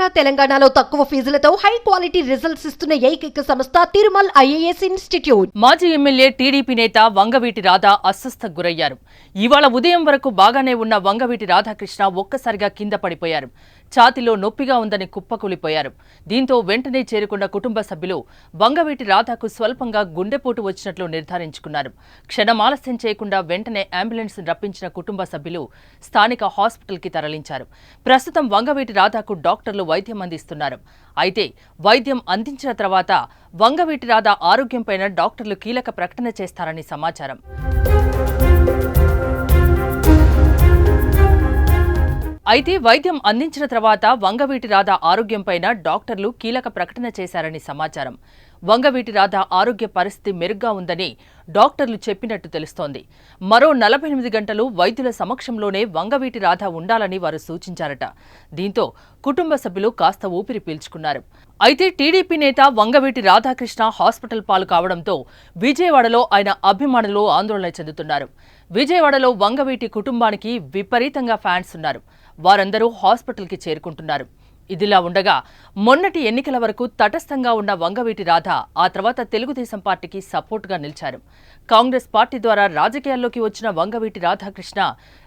ఆంధ్ర తెలంగాణలో తక్కువ ఫీజులతో high quality results ఇస్తున్న ఏకైక సంస్థ తిరుమల్ ఐఏఎస్ ఇన్స్టిట్యూట్. మాజీ ఎమ్మెల్యే టీడీపీ నేత వంగవీటి రాధా అస్వస్థకు గురయ్యారు. ఇవాళ ఉదయం వరకు బాగానే ఉన్న వంగవీటి రాధాకృష్ణ ఒక్కసారిగా కింద పడిపోయారు. ఛాతీలో నొప్పిగా ఉందని కుప్పకూలిపోయారు. దీంతో వెంటనే చేరుకున్న కుటుంబ సభ్యులు వంగవీటి రాధాకు స్వల్పంగా గుండెపోటు వచ్చినట్లు నిర్ధారించుకున్నారు. క్షణం ఆలస్యం చేయకుండా వెంటనే అంబులెన్స్ రప్పించిన కుటుంబ సభ్యులు స్థానిక హాస్పిటల్కి తరలించారు. ప్రస్తుతం వంగవీటి రాధాకు డాక్టర్లు వైద్యం అందిస్తున్నారు. అయితే వైద్యం అందించిన తర్వాత వంగవీటి రాధా ఆరోగ్యంపైన డాక్టర్లు కీలక ప్రకటన చేస్తారని సమాచారం. అయితే వైద్యం అందించిన తర్వాత వంగవీటి రాధా ఆరోగ్యంపైన డాక్టర్లు కీలక ప్రకటన చేశారని సమాచారం. వంగవీటి రాధా ఆరోగ్య పరిస్థితి మెరుగ్గా ఉందని డాక్టర్లు చెప్పినట్టు తెలుస్తోంది. మరో 48 గంటలు వైద్యుల సమక్షంలోనే వంగవీటి రాధా ఉండాలని వారు సూచించారట. దీంతో కుటుంబ సభ్యులు కాస్త ఊపిరి పీల్చుకున్నారు. అయితే టీడీపీ నేత వంగవీటి రాధాకృష్ణ హాస్పిటల్ పాలు కావడంతో విజయవాడలో ఆయన అభిమానులు ఆందోళన చెందుతున్నారు. విజయవాడలో వంగవీటి కుటుంబానికి విపరీతంగా ఫ్యాన్స్ ఉన్నారు. వారందరూ హాస్పిటల్కి చేరుకుంటున్నారు. ఇదిలా ఉండగా మొన్నటి ఎన్నికల వరకు తటస్థంగా ఉన్న వంగవీటి రాధా ఆ తర్వాత తెలుగుదేశం పార్టీకి సపోర్టుగా నిలిచారు. కాంగ్రెస్ పార్టీ ద్వారా రాజకీయాల్లోకి వచ్చిన వంగవీటి రాధాకృష్ణ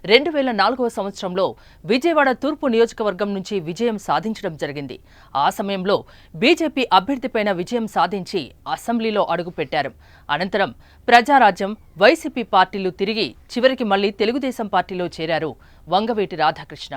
2004వ సంవత్సరంలో విజయవాడ తూర్పు నియోజకవర్గం నుంచి విజయం సాధించడం జరిగింది. ఆ సమయంలో బీజేపీ అభ్యర్థిపైన విజయం సాధించి అసెంబ్లీలో అడుగుపెట్టారు. అనంతరం ప్రజారాజ్యం, వైసీపీ పార్టీలు తిరిగి చివరికి మళ్లీ తెలుగుదేశం పార్టీలో చేరారు వంగవీటి రాధాకృష్ణ.